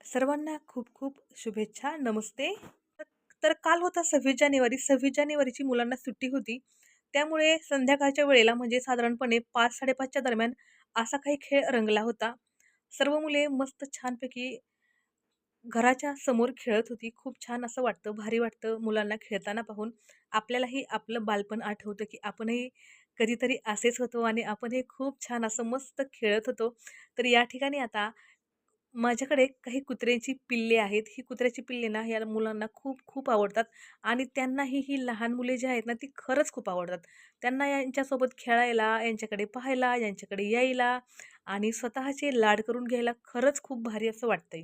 सर्वांना खूप खूप शुभेच्छा. नमस्ते. तर काल होता 26 जानेवारी. 26 जानेवारीची मुलांना सुट्टी होती. त्यामुळे संध्याकाळच्या वेळेला म्हणजे साधारणपणे 5:00-5:30च्या दरम्यान असा काही खेळ रंगला होता. सर्व मुले मस्त छानपैकी घराच्या समोर खेळत होती. खूप छान असं वाटतं, भारी वाटतं मुलांना खेळताना पाहून. आपल्यालाही आपलं बालपण आठवतं, की आपणही कधीतरी असेच होतो आणि आपणही खूप छान असं मस्त खेळत होतो. तर या ठिकाणी आता माझ्याकडे काही कुत्र्यांची पिल्ले आहेत. ही कुत्र्याची पिल्ले ना, या मुलांना खूप खूप आवडतात आणि त्यांनाही ही लहान मुले जी आहेत ना, ती खरंच खूप आवडतात. त्यांना यांच्यासोबत खेळायला, यांच्याकडे पाहायला, यांच्याकडे यायला आणि स्वतःचे लाड करून घ्यायला खरंच खूप भारी असं वाटतंय.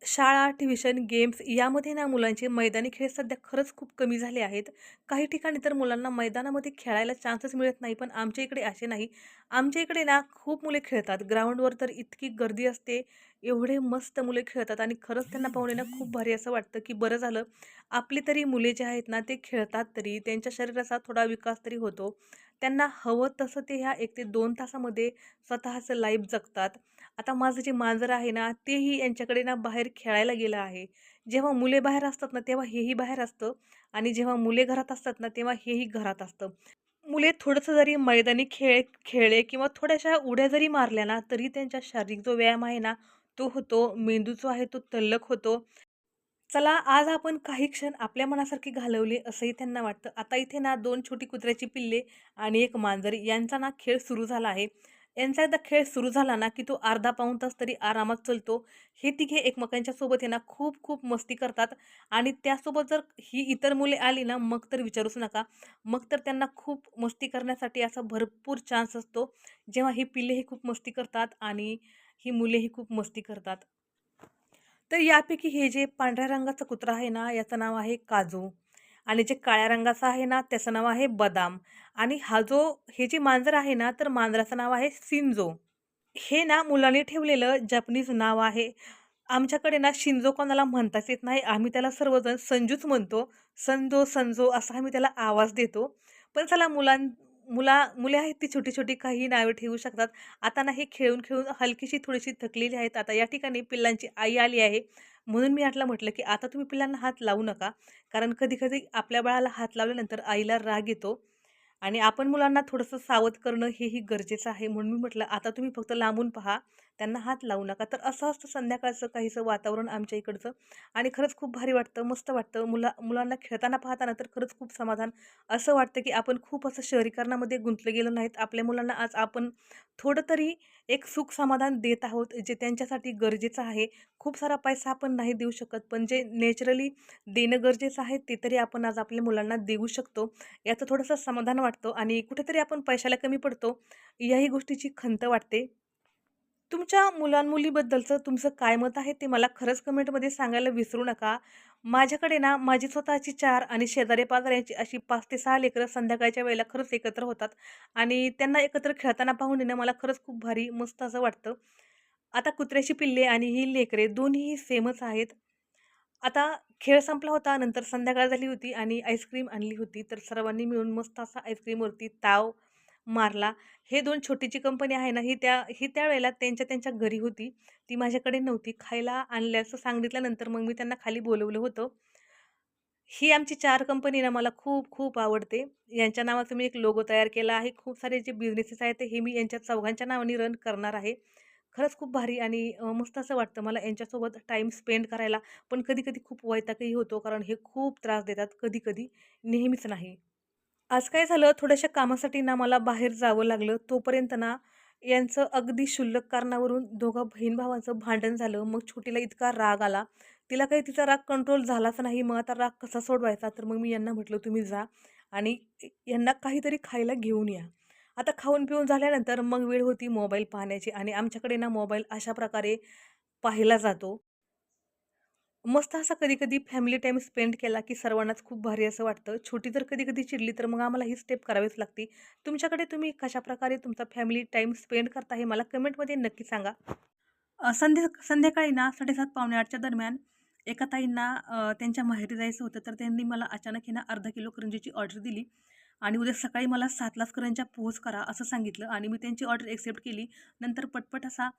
शाळा, ट्युशन, गेम्स यामध्ये ना मुलांचे मैदानी खेळ सध्या खरंच खूप कमी झाले आहेत. काही ठिकाणी तर मुलांना मैदानामध्ये खेळायला चान्सच मिळत नाही, पण आमच्या इकडे असे नाही. आमच्या इकडे ना खूप मुले खेळतात. ग्राउंडवर तर इतकी गर्दी असते, एवढे मस्त मुले खेळतात आणि खरंच त्यांना पाहून आहे ना खूप भारी असं वाटतं, की बरं झालं आपली तरी मुले जे आहेत ना, ते खेळतात तरी, त्यांच्या शरीराचा थोडा विकास तरी होतो. त्यांना हवं तसं ते ह्या 1 ते 2 तासामध्ये स्वतःचं लाईफ जगतात. आता माझं जे मांजर आहे ना, तेही यांच्याकडे ना बाहेर खेळायला गेलं आहे. जेव्हा मुले बाहेर असतात ना, तेव्हा हेही बाहेर असतं आणि जेव्हा मुले घरात असतात ना, तेव्हा हेही घरात असतं. मुले थोडंसं जरी मैदानी खेळ खेळले किंवा थोड्याशा उड्या जरी मारल्या ना, तरी त्यांचा शारीरिक जो व्यायाम आहे ना, तो होतो. मेंदू जो आहे तो तल्लख होतो. चला आज आपण काही क्षण आपल्या मनासारखे घालवले असंही त्यांना वाटतं. आता इथे ना 2 छोटी कुत्र्याची पिल्ले आणि 1 मांजर यांचा ना खेळ सुरू झाला आहे. यांचा एकदा खेळ सुरू झाला ना, की तो अर्धा पाऊण तास तरी आरामात चालतो. हे तिघे एकमेकांच्या सोबत आहे ना खूप खूप मस्ती करतात आणि त्यासोबत जर ही इतर मुले आली ना, मग तर विचारूच नका. मग तर त्यांना खूप मस्ती करण्यासाठी असा भरपूर चान्स असतो. जेव्हा ही पिल्लेही खूप मस्ती करतात आणि ही मुलेही खूप मस्ती करतात. तर यापैकी हे जे पांढऱ्या रंगाचं कुत्रा आहे ना, याचं नाव आहे काजू आणि जे काळ्या रंगाचं आहे ना, त्याचं नाव आहे बदाम आणि हे जे मांजर आहे ना, तर मांजराचं नाव आहे शिंजो. हे ना मुलांनी ठेवलेलं जपनीज नाव आहे. आमच्याकडे ना शिंजो कोणाला म्हणताच येत नाही. आम्ही त्याला सर्वजण संजूच म्हणतो. संजो, संजो असा आम्ही त्याला आवाज देतो. पण चला मुले आहेत ती छोटी-छोटी काहीही नावे ठेवू शकतात. आता ना हे खेळून-खेळून हलकीशी थोडीशी थकलेली आहेत. आता या ठिकाणी पिल्लांची आई आली आहे. म्हणून मी म्हटलं, की आता तुम्ही पिल्लांना हात लावू नका. कारण कधी-कधी आपल्या बाळाला हात लावल्यानंतर आईला राग येतो. आणि आपण मुलांना थोडंसं सावध करणं हेही गरजेचं आहे. म्हणून मी म्हटलं, "आता तुम्ही फक्त लांबून पहा, त्यांना हात लावू नका." तर असं असतं संध्याकाळचं काहीसं वातावरण आमच्या इकडचं आणि खरंच खूप भारी वाटतं, मस्त वाटतं. मुलांना खेळताना पाहताना तर खरंच खूप समाधान असं वाटतं, की आपण खूप असं शहरीकरणामध्ये गुंतले गेलो नाहीत. आपल्या मुलांना आज आपण थोडं तरी एक सुख समाधान देत आहोत, जे त्यांच्यासाठी गरजेचं आहे. खूप सारा पैसा आपण नाही देऊ शकत, पण जे नॅचरली देणं गरजेचं आहे, ते तरी आपण आज आपल्या मुलांना देऊ शकतो. याचं थोडंसं समाधान वाटतं आणि कुठेतरी आपण पैशाला कमी पडतो, याही गोष्टीची खंत वाटते. तुमच्या मुलां-मुलीबद्दलचं तुमचं काय मत आहे ते मला खरंच कमेंटमध्ये सांगायला विसरू नका. माझ्याकडे ना माझी स्वतःची 4 आणि शेजारी-पाजाऱ्यांची अशी 5 ते 6 लेकरं संध्याकाळच्या वेळेला खरंच एकत्र होतात आणि त्यांना एकत्र खेळताना पाहून आहे ना मला खरंच खूप भारी मस्त असं वाटतं. आता कुत्र्याची पिल्ले आणि ही लेकरे दोन्हीही सेमच आहेत. आता खेळ संपला होता. नंतर संध्याकाळ झाली होती आणि आईस्क्रीम आणली होती. तर सर्वांनी मिळून मस्त असा आईस्क्रीमवरती ताव मारला. हे 2 छोटीची कंपनी आहे ना, ही त्यावेळेला त्यांच्या घरी होती. ती माझ्याकडे नव्हती. खायला आणल्याचं सांगितल्यानंतर मग मी त्यांना खाली बोलवलं होतं. ही आमची 4 कंपनी ना मला खूप खूप आवडते. यांच्या नावाचा मी एक लोगो तयार केला आहे. खूप सारे जे बिझनेसेस आहेत, ते हे मी यांच्या चौघांच्या नावाने रन करणार आहे. खरंच खूप भारी आणि मस्त असं वाटतं मला यांच्यासोबत टाईम स्पेंड करायला. पण कधी-कधी खूप वैतागही होतो, कारण हे खूप त्रास देतात कधी-कधी, नेहमीच नाही. आज काय झालं, थोड्याशा कामासाठी ना मला बाहेर जावं लागलं. तोपर्यंत ना यांचं अगदी क्षुल्लक कारणावरून दोघा बहीण-भावांचं भांडण झालं. मग छोटीला इतका राग आला. तिला काही तिचा राग कंट्रोल झालाच नाही. मग आता राग कसा सोडवायचा? तर मग मी यांना म्हटलं, "तुम्ही जा आणि यांना काहीतरी खायला घेऊन या." आता खाऊन-पिऊन झाल्यानंतर मग वेळ होती मोबाईल पाहण्याची आणि आमच्याकडे ना मोबाईल अशा प्रकारे पाहिला जातो. मस्त असा कधी-कधी फॅमिली टाईम स्पेंड केला, की सर्वांनाच खूप भारी असं वाटतं. छोटी जर कधी-कधी चिडली, तर मग आम्हाला ही स्टेप करावीच लागते. तुमच्याकडे तुम्ही कशाप्रकारे तुमचा फॅमिली टाईम स्पेंड करता हे मला कमेंटमध्ये नक्की सांगा. संध्याकाळी ना 7:30 पावणे 8च्या दरम्यान एका ताईंना त्यांच्या माहेरी जायचं होतं, तर त्यांनी मला अचानक आहे ना अर्धा किलो करंजीची ऑर्डर दिली आणि उद्या सकाळी मला 7:00लाच करंज्या पोहोच करा असं सांगितलं आणि मी त्यांची ऑर्डर एक्सेप्ट केली. नंतर पटपट असा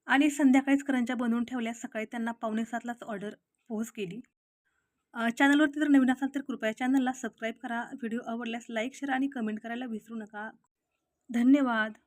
आणि संध्याकाळीच करंज्या बनवून ठेवल्या. सकाळी त्यांना 6:45लाच ऑर्डर पोहोच केली. चॅनलवरती जर नवीन असाल तर कृपया चॅनलला सबस्क्राईब करा. व्हिडिओ आवडल्यास लाईक, शेअर आणि कमेंट करायला विसरू नका. धन्यवाद.